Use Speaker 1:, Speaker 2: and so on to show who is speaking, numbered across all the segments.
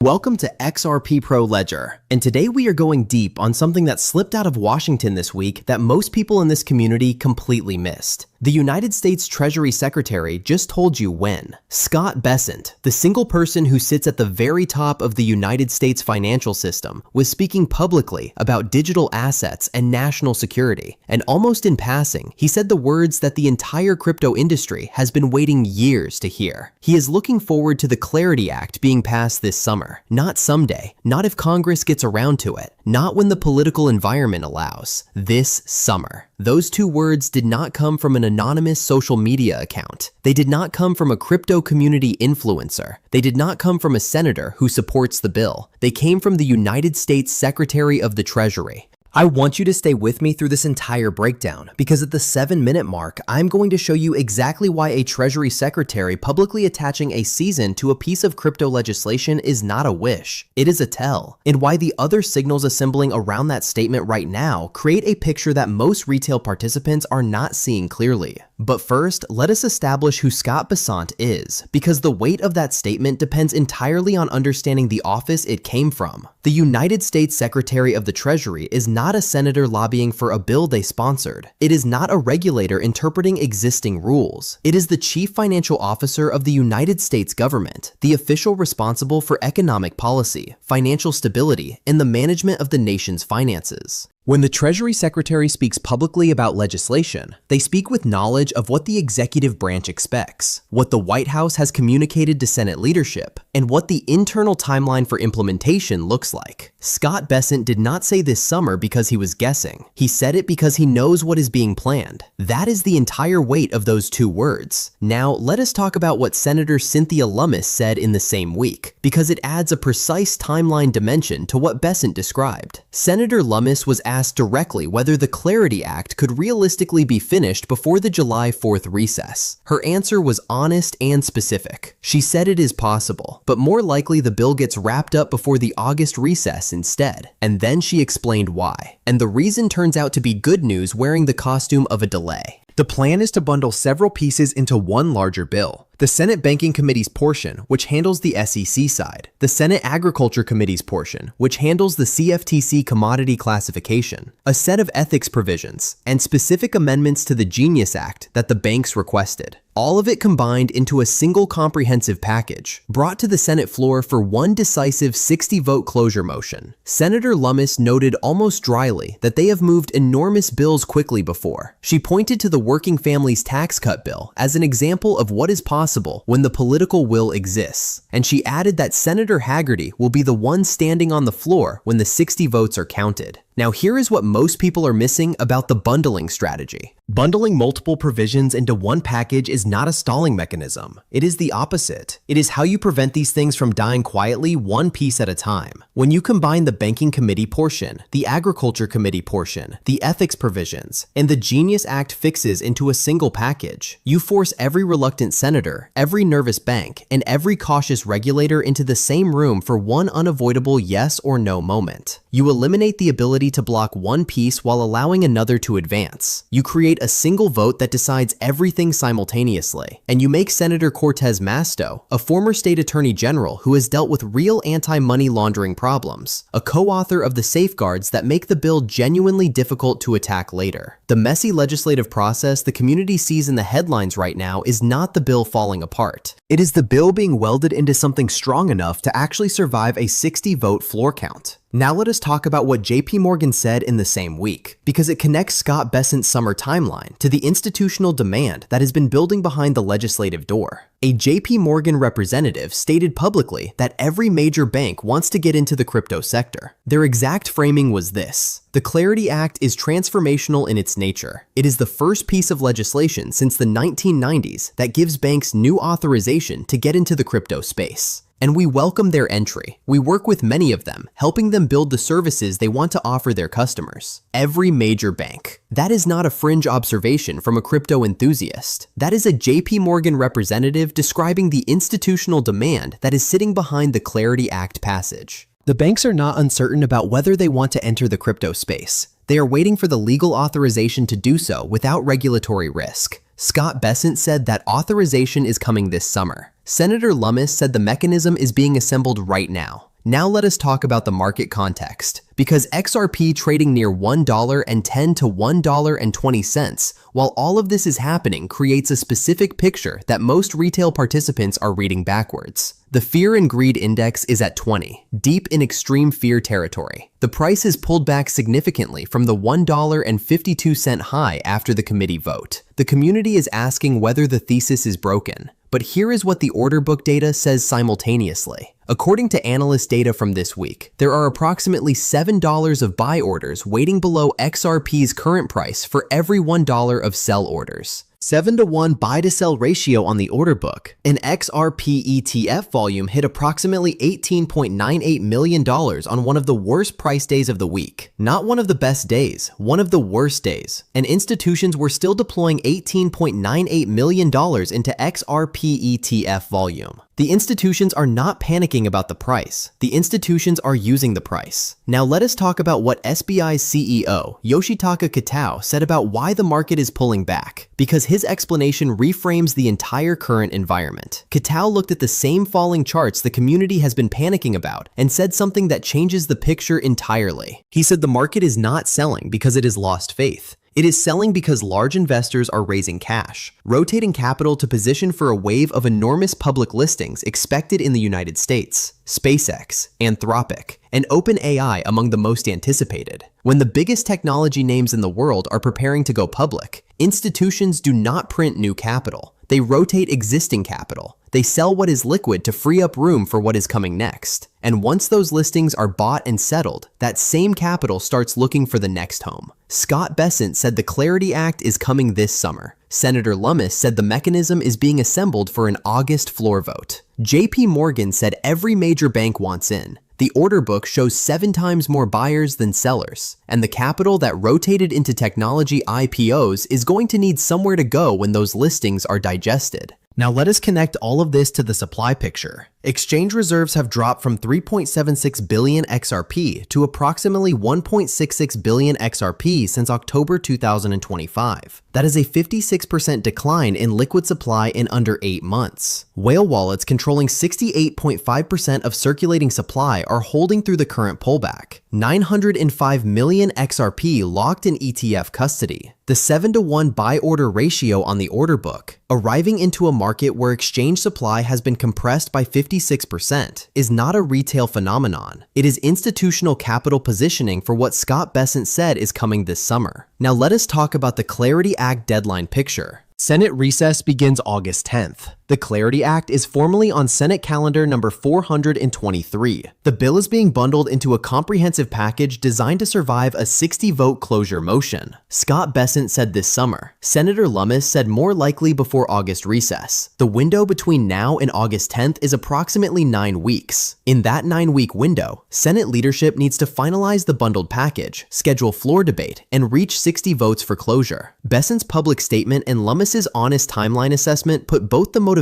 Speaker 1: Welcome to XRP Pro Ledger, and today we are going deep on something that slipped out of Washington this week that most people in this community completely missed. The United States Treasury Secretary just told you when. Scott Bessant, the single person who sits at the very top of the United States financial system, was speaking publicly about digital assets and national security, and almost in passing, he said the words that the entire crypto industry has been waiting years to hear. He is looking forward to the Clarity Act being passed this summer, not someday, not if Congress gets around to it, not when the political environment allows, this summer. Those two words did not come from an anonymous social media account. They did not come from a crypto community influencer. They did not come from a senator who supports the bill. They came from the United States Secretary of the Treasury. I want you to stay with me through this entire breakdown because at the 7-minute mark, I'm going to show you exactly why a Treasury Secretary publicly attaching a season to a piece of crypto legislation is not a wish, it is a tell, and why the other signals assembling around that statement right now create a picture that most retail participants are not seeing clearly. But first, let us establish who Scott Bessant is, because the weight of that statement depends entirely on understanding the office it came from. The United States Secretary of the Treasury is not a senator lobbying for a bill they sponsored. It is not a regulator interpreting existing rules. It is the Chief Financial Officer of the United States government, the official responsible for economic policy, financial stability, and the management of the nation's finances. When the Treasury Secretary speaks publicly about legislation, they speak with knowledge of what the executive branch expects, what the White House has communicated to Senate leadership, and what the internal timeline for implementation looks like. Scott Bessant did not say this summer because he was guessing. He said it because he knows what is being planned. That is the entire weight of those two words. Now, let us talk about what Senator Cynthia Lummis said in the same week, because it adds a precise timeline dimension to what Bessant described. Senator Lummis was asked directly whether the Clarity Act could realistically be finished before the July 4th recess. Her answer was honest and specific. She said it is possible, but more likely the bill gets wrapped up before the August recess instead. And then she explained why. And the reason turns out to be good news wearing the costume of a delay. The plan is to bundle several pieces into one larger bill. The Senate Banking Committee's portion, which handles the SEC side, the Senate Agriculture Committee's portion, which handles the CFTC commodity classification, a set of ethics provisions, and specific amendments to the Genius Act that the banks requested. All of it combined into a single comprehensive package, brought to the Senate floor for one decisive 60-vote closure motion. Senator Lummis noted almost dryly that they have moved enormous bills quickly before. She pointed to the Working Families Tax Cut bill as an example of what is possible when the political will exists. And she added that Senator Hagerty will be the one standing on the floor when the 60 votes are counted. Now here is what most people are missing about the bundling strategy. Bundling multiple provisions into one package is not a stalling mechanism. It is the opposite. It is how you prevent these things from dying quietly one piece at a time. When you combine the Banking Committee portion, the Agriculture Committee portion, the ethics provisions, and the Genius Act fixes into a single package, you force every reluctant senator, every nervous bank, and every cautious regulator into the same room for one unavoidable yes or no moment. You eliminate the ability to block one piece while allowing another to advance. You create a single vote that decides everything simultaneously. And you make Senator Cortez Masto, a former state attorney general who has dealt with real anti-money laundering problems, a co-author of the safeguards that make the bill genuinely difficult to attack later. The messy legislative process the community sees in the headlines right now is not the bill falling apart. It is the bill being welded into something strong enough to actually survive a 60-vote floor count. Now let us talk about what JPMorgan said in the same week, because it connects Scott Bessant's summer timeline to the institutional demand that has been building behind the legislative door. A JPMorgan representative stated publicly that every major bank wants to get into the crypto sector. Their exact framing was this: the Clarity Act is transformational in its nature. It is the first piece of legislation since the 1990s that gives banks new authorization to get into the crypto space. And we welcome their entry. We work with many of them, helping them build the services they want to offer their customers. Every major bank. That is not a fringe observation from a crypto enthusiast. That is a JPMorgan representative describing the institutional demand that is sitting behind the Clarity Act passage. The banks are not uncertain about whether they want to enter the crypto space. They are waiting for the legal authorization to do so without regulatory risk. Scott Bessant said that authorization is coming this summer. Senator Lummis said the mechanism is being assembled right now. Now let us talk about the market context. Because XRP trading near $1.10 to $1.20, while all of this is happening creates a specific picture that most retail participants are reading backwards. The Fear and Greed Index is at 20, deep in extreme fear territory. The price has pulled back significantly from the $1.52 high after the committee vote. The community is asking whether the thesis is broken. But here is what the order book data says simultaneously. According to analyst data from this week, there are approximately $7 of buy orders waiting below XRP's current price for every $1 of sell orders. 7-to-1 buy-to-sell ratio on the order book. An XRP ETF volume hit approximately $18.98 million on one of the worst price days of the week. Not one of the best days, one of the worst days. And institutions were still deploying $18.98 million into XRP ETF volume. The institutions are not panicking about the price. The institutions are using the price. Now let us talk about what SBI's CEO, Yoshitaka Kitao, said about why the market is pulling back, because his explanation reframes the entire current environment. Kitao looked at the same falling charts the community has been panicking about and said something that changes the picture entirely. He said the market is not selling because it has lost faith. It is selling because large investors are raising cash, rotating capital to position for a wave of enormous public listings expected in the United States, SpaceX, Anthropic, and OpenAI among the most anticipated. When the biggest technology names in the world are preparing to go public, institutions do not print new capital. They rotate existing capital. They sell what is liquid to free up room for what is coming next. And once those listings are bought and settled, that same capital starts looking for the next home. Scott Bessant said the Clarity Act is coming this summer. Senator Lummis said the mechanism is being assembled for an August floor vote. JPMorgan said every major bank wants in. The order book shows 7 times more buyers than sellers, and the capital that rotated into technology IPOs is going to need somewhere to go when those listings are digested. Now let us connect all of this to the supply picture. Exchange reserves have dropped from 3.76 billion XRP to approximately 1.66 billion XRP since October 2025. That is a 56% decline in liquid supply in under 8 months. Whale wallets controlling 68.5% of circulating supply are holding through the current pullback. 905 million XRP locked in ETF custody. The 7-to-1 buy order ratio on the order book, arriving into a market where exchange supply has been compressed by 56%, is not a retail phenomenon. It is institutional capital positioning for what Scott Bessant said is coming this summer. Now let us talk about the Clarity Act deadline picture. Senate recess begins August 10th. The Clarity Act is formally on Senate calendar number 423. The bill is being bundled into a comprehensive package designed to survive a 60-vote closure motion. Scott Bessant said this summer. Senator Lummis said more likely before August recess. The window between now and August 10th is approximately 9 weeks. In that 9-week window, Senate leadership needs to finalize the bundled package, schedule floor debate, and reach 60 votes for closure. Bessant's public statement and Lummis's honest timeline assessment put both the motivation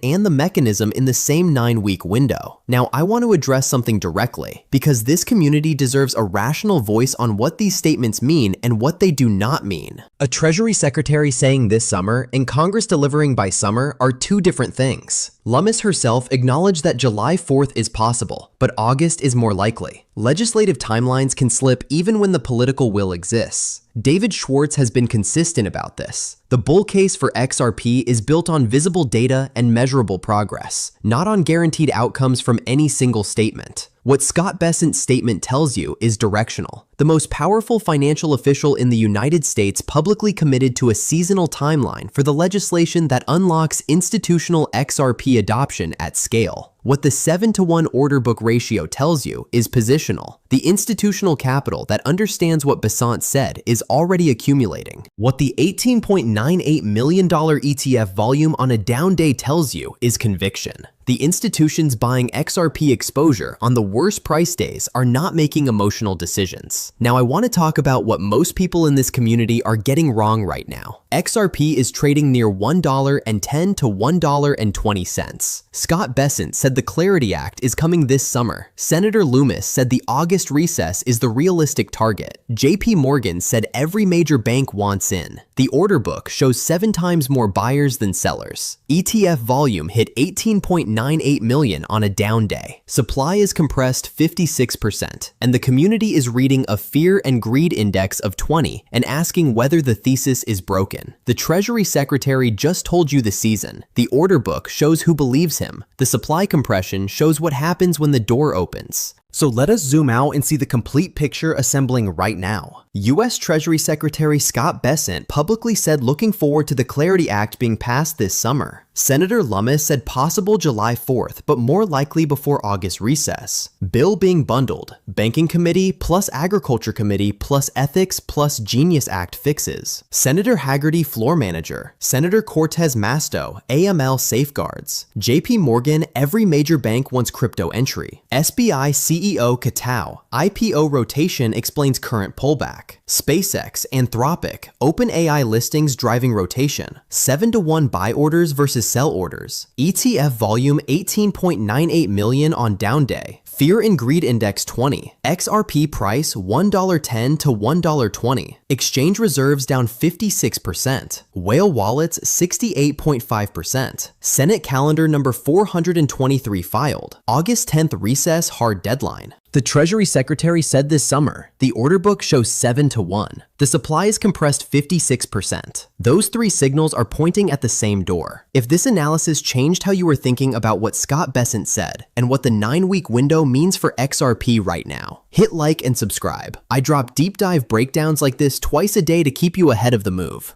Speaker 1: and the mechanism in the same 9-week window. Now, I want to address something directly, because this community deserves a rational voice on what these statements mean and what they do not mean. A Treasury Secretary saying this summer and Congress delivering by summer are two different things. Lummis herself acknowledged that July 4th is possible, but August is more likely. Legislative timelines can slip even when the political will exists. David Schwartz has been consistent about this. The bull case for XRP is built on visible data and measurable progress, not on guaranteed outcomes from any single statement. What Scott Bessant's statement tells you is directional. The most powerful financial official in the United States publicly committed to a seasonal timeline for the legislation that unlocks institutional XRP adoption at scale. What the 7-to-1 order book ratio tells you is positional. The institutional capital that understands what Bessant said is already accumulating. What the $18.98 million ETF volume on a down day tells you is conviction. The institutions buying XRP exposure on the worst price days are not making emotional decisions. Now I want to talk about what most people in this community are getting wrong right now. XRP is trading near $1.10 to $1.20. Scott Bessant said the Clarity Act is coming this summer. Senator Lummis said the August recess is the realistic target. JPMorgan said every major bank wants in. The order book shows 7 times more buyers than sellers. ETF volume hit 18.98 million on a down day. Supply is compressed 56%, and the community is reading a fear and greed index of 20 and asking whether the thesis is broken. The Treasury Secretary just told you the season. The order book shows who believes him. The supply compression shows what happens when the door opens. So let us zoom out and see the complete picture assembling right now. U.S. Treasury Secretary Scott Bessant publicly said looking forward to the Clarity Act being passed this summer. Senator Lummis said possible July 4th, but more likely before August recess. Bill being bundled, Banking Committee plus Agriculture Committee plus Ethics plus Genius Act fixes. Senator Haggerty floor manager. Senator Cortez Masto, AML safeguards. JPMorgan, every major bank wants crypto entry. SBI CEO Kitao, IPO rotation explains current pullback. SpaceX, Anthropic, OpenAI listings driving rotation. 7-to-1 buy orders versus sell orders. ETF volume 18.98 million on down day. Fear and Greed Index 20. XRP price $1.10 to $1.20. Exchange reserves down 56%. Whale wallets 68.5%. Senate calendar number 423 filed. August 10th recess hard deadline. The Treasury Secretary said this summer, the order book shows 7-to-1. The supply is compressed 56%. Those 3 signals are pointing at the same door. If this analysis changed how you were thinking about what Scott Bessant said and what the 9-week window means for XRP right now, hit like and subscribe. I drop deep dive breakdowns like this twice a day to keep you ahead of the move.